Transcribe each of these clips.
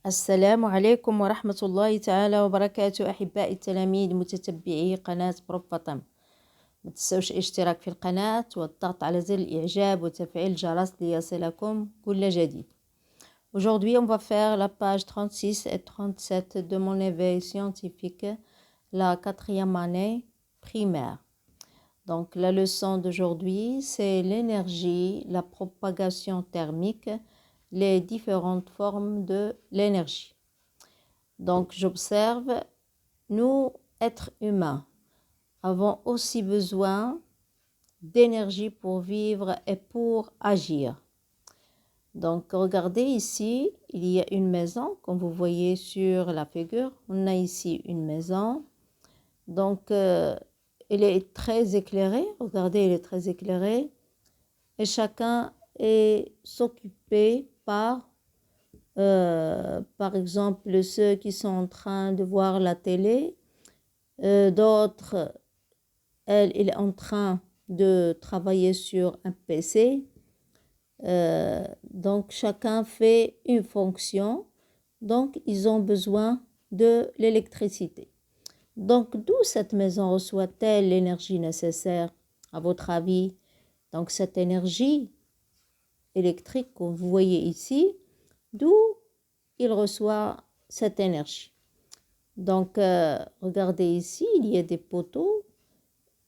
السلام عليكم ورحمة الله تعالى وبركاته أحبائي التلاميذ متتبعي قناة بروف فاطمة. ما تنسوش الاشتراك في القناة والضغط على زر الإعجاب وتفعيل الجرس ليصلكم كل جديد. Aujourd'hui, on va faire la page 36 et 37 de mon éveil scientifique, la 4e année primaire. Donc, la leçon d'aujourd'hui, c'est l'énergie, la propagation thermique, les différentes formes de l'énergie. Donc, j'observe, nous, êtres humains, avons aussi besoin d'énergie pour vivre et pour agir. Donc, regardez ici, il y a une maison, comme vous voyez sur la figure. On a ici une maison. Donc, elle est très éclairée. Regardez, elle est très éclairée. Et chacun est occupé par exemple, ceux qui sont en train de voir la télé. D'autres, il est en train de travailler sur un PC. Donc, chacun fait une fonction. Donc, ils ont besoin de l'électricité. Donc, d'où cette maison reçoit-elle l'énergie nécessaire, à votre avis? Donc, cette énergie électrique que vous voyez ici, d'où il reçoit cette énergie? Donc, regardez ici, il y a des poteaux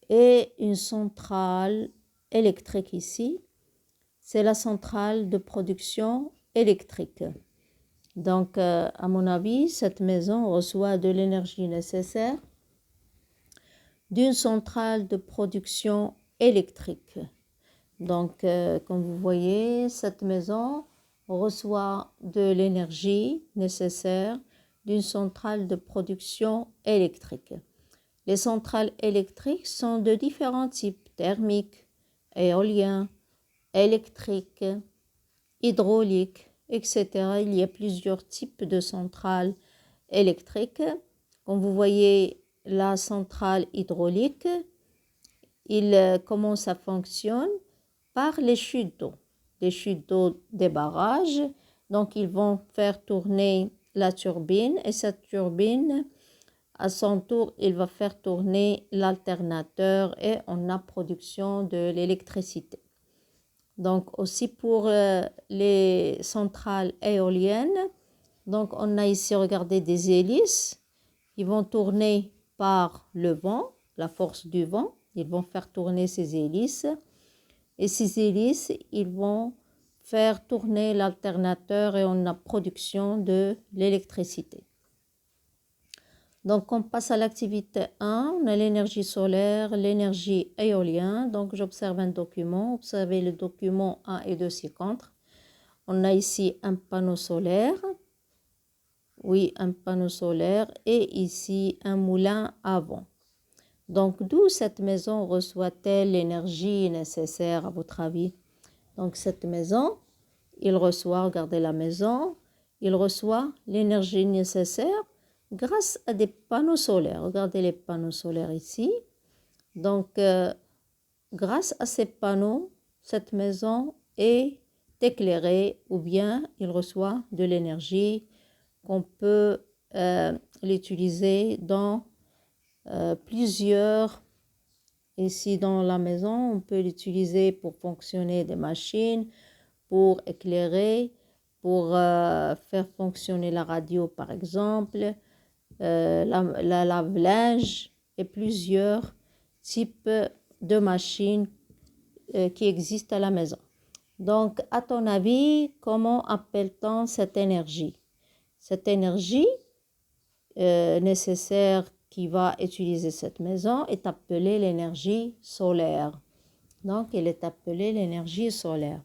et une centrale électrique ici. C'est la centrale de production électrique. Donc, à mon avis, cette maison reçoit de l'énergie nécessaire d'une centrale de production électrique. Donc, comme vous voyez, cette maison reçoit de l'énergie nécessaire d'une centrale de production électrique. Les centrales électriques sont de différents types, thermiques, éoliens, électriques, hydrauliques, etc. Il y a plusieurs types de centrales électriques. Comme vous voyez, la centrale hydraulique, comment ça fonctionne? Par les chutes d'eau. Les chutes d'eau des barrages. Donc, ils vont faire tourner la turbine et cette turbine, à son tour, il va faire tourner l'alternateur et on a production de l'électricité. Donc, aussi pour les centrales éoliennes, donc on a ici, regardez, des hélices. Ils vont tourner par le vent, la force du vent. Ils vont faire tourner ces hélices. Et ces hélices, ils vont faire tourner l'alternateur et on a production de l'électricité. Donc, on passe à l'activité 1. On a l'énergie solaire, l'énergie éolienne. Donc, j'observe un document. Observez le document 1 et 2 ci-contre. On a ici un panneau solaire. Oui, un panneau solaire. Et ici, un moulin à vent. Donc, d'où cette maison reçoit-elle l'énergie nécessaire, à votre avis? Donc, cette maison, il reçoit, regardez la maison, il reçoit l'énergie nécessaire grâce à des panneaux solaires. Regardez les panneaux solaires ici. Donc, grâce à ces panneaux, cette maison est éclairée ou bien il reçoit de l'énergie qu'on peut l'utiliser dans plusieurs. Ici dans la maison, on peut l'utiliser pour fonctionner des machines, pour éclairer, pour faire fonctionner la radio par exemple, la lave-linge et plusieurs types de machines qui existent à la maison. Donc, à ton avis, comment appelle-t-on cette énergie? Cette énergie nécessaire qui va utiliser cette maison est appelée l'énergie solaire. Donc, elle est appelée l'énergie solaire.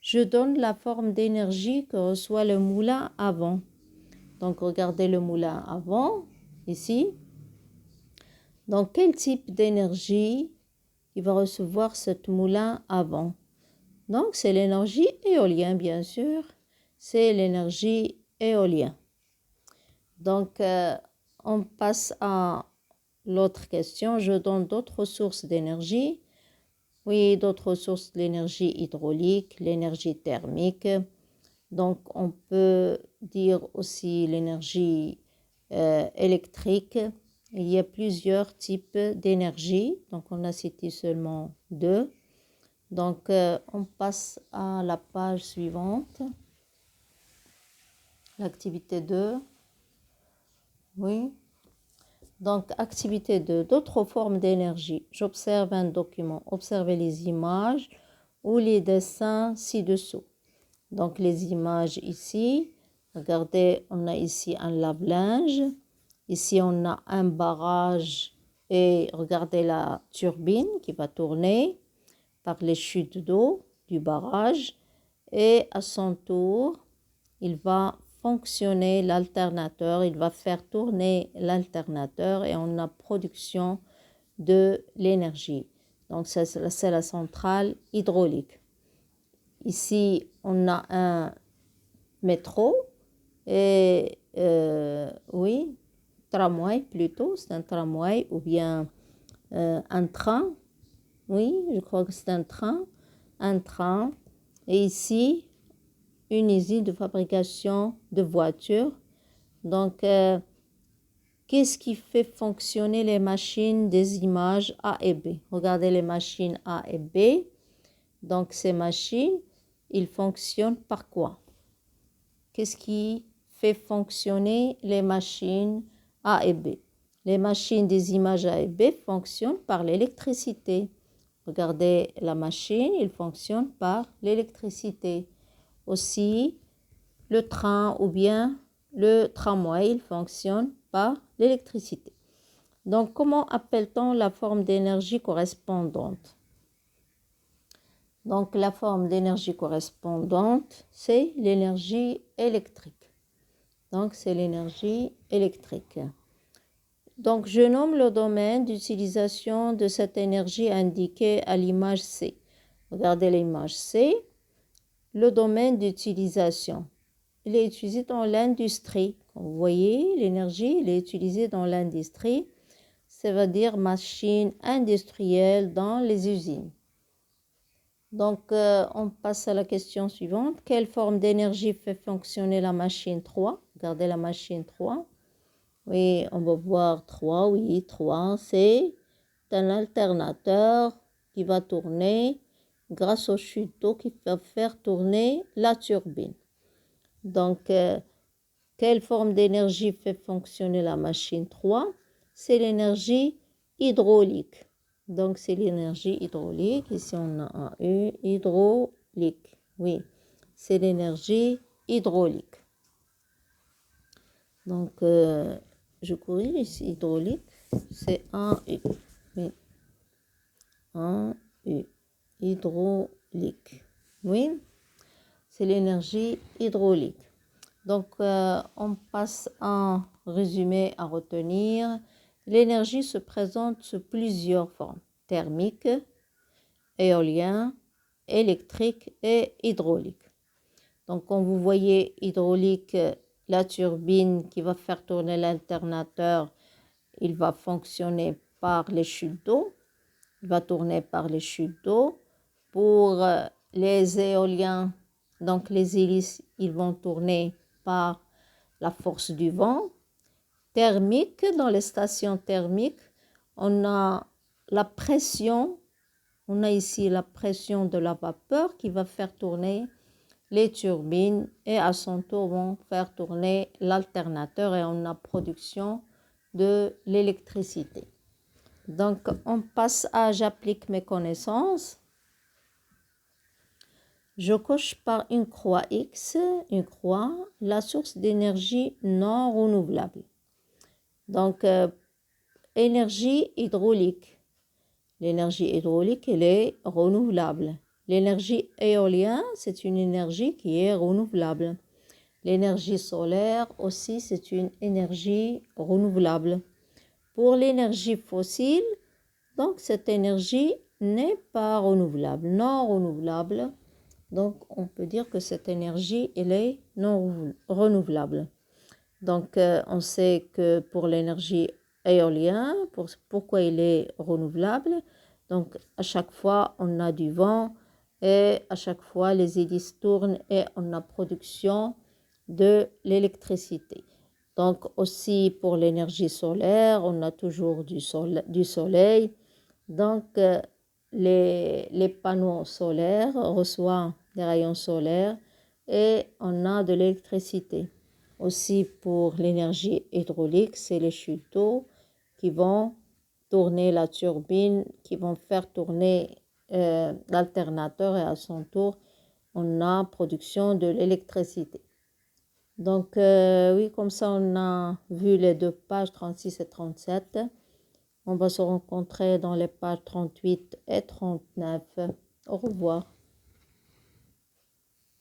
Je donne la forme d'énergie que reçoit le moulin à vent. Donc, regardez le moulin à vent, ici. Donc, quel type d'énergie il va recevoir ce moulin à vent? Donc, c'est l'énergie éolienne, bien sûr. C'est l'énergie éolienne. Donc, on passe à l'autre question. Je donne d'autres sources d'énergie. Oui, d'autres sources d'énergie hydraulique, l'énergie thermique. Donc, on peut dire aussi l'énergie électrique. Il y a plusieurs types d'énergie, donc on a cité seulement deux. Donc on passe à la page suivante, l'activité 2. Oui. Donc activité 2, d'autres formes d'énergie. J'observe un document, observez les images ou les dessins ci-dessous. Donc les images ici, regardez, on a ici un lave-linge. Ici, on a un barrage et regardez la turbine qui va tourner par les chutes d'eau du barrage. Et à son tour, il va fonctionner l'alternateur, il va faire tourner l'alternateur et on a production de l'énergie. Donc, c'est la centrale hydraulique. Ici, on a un métro et oui, tramway plutôt, c'est un tramway ou bien un train. Oui, je crois que c'est un train. Et ici, une usine de fabrication de voitures. Donc, qu'est-ce qui fait fonctionner les machines des images A et B? Regardez les machines A et B. Donc, ces machines, ils fonctionnent par quoi? Qu'est-ce qui fait fonctionner les machines A et B? Les machines des images A et B fonctionnent par l'électricité. Regardez la machine, il fonctionne par l'électricité. Aussi, le train ou bien le tramway, il fonctionne par l'électricité. Donc, comment appelle-t-on la forme d'énergie correspondante? Donc, la forme d'énergie correspondante, c'est l'énergie électrique. Donc, c'est l'énergie électrique. Donc, je nomme le domaine d'utilisation de cette énergie indiqué à l'image C. Regardez l'image C. Le domaine d'utilisation. Il est utilisé dans l'industrie. Comme vous voyez, l'énergie, il est utilisée dans l'industrie. Ça veut dire machines industrielles dans les usines. Donc, on passe à la question suivante. Quelle forme d'énergie fait fonctionner la machine 3? Regardez la machine 3. Oui, on va voir 3. Oui, 3, c'est un alternateur qui va tourner grâce aux chutes d'eau qui va faire tourner la turbine. Donc, quelle forme d'énergie fait fonctionner la machine 3? C'est l'énergie hydraulique. Donc, c'est l'énergie hydraulique. Ici, on a un U, hydraulique. Oui, c'est l'énergie hydraulique. Donc, je corrige ici, hydraulique, c'est un U. Oui, un U, hydraulique. Oui, c'est l'énergie hydraulique. Donc, on passe un résumé à retenir. L'énergie se présente sous plusieurs formes, thermique, éolien, électrique et hydraulique. Donc, quand vous voyez hydraulique, la turbine qui va faire tourner l'alternateur, il va fonctionner par les chutes d'eau. Il va tourner par les chutes d'eau. Pour les éoliens, donc les hélices, ils vont tourner par la force du vent. Thermique, dans les stations thermiques, on a la pression, on a ici la pression de la vapeur qui va faire tourner les turbines et à son tour vont faire tourner l'alternateur et on a production de l'électricité. Donc, on passe à j'applique mes connaissances. Je coche par une croix X, une croix, la source d'énergie non renouvelable. Donc, énergie hydraulique. L'énergie hydraulique, elle est renouvelable. L'énergie éolienne, c'est une énergie qui est renouvelable. L'énergie solaire aussi, c'est une énergie renouvelable. Pour l'énergie fossile, donc cette énergie n'est pas renouvelable, non renouvelable. Donc, on peut dire que cette énergie, elle est non renouvelable. Donc, on sait que pour l'énergie éolienne, pourquoi il est renouvelable. Donc, à chaque fois, on a du vent et à chaque fois, les hélices tournent et on a production de l'électricité. Donc aussi pour l'énergie solaire, on a toujours du soleil. Donc les panneaux solaires reçoivent des rayons solaires et on a de l'électricité. Aussi pour l'énergie hydraulique, c'est les chutes d'eau qui vont tourner la turbine, qui vont faire tourner l'alternateur et à son tour, on a production de l'électricité. Donc oui, comme ça on a vu les deux pages 36 et 37. On va se rencontrer dans les pages 38 et 39. Au revoir.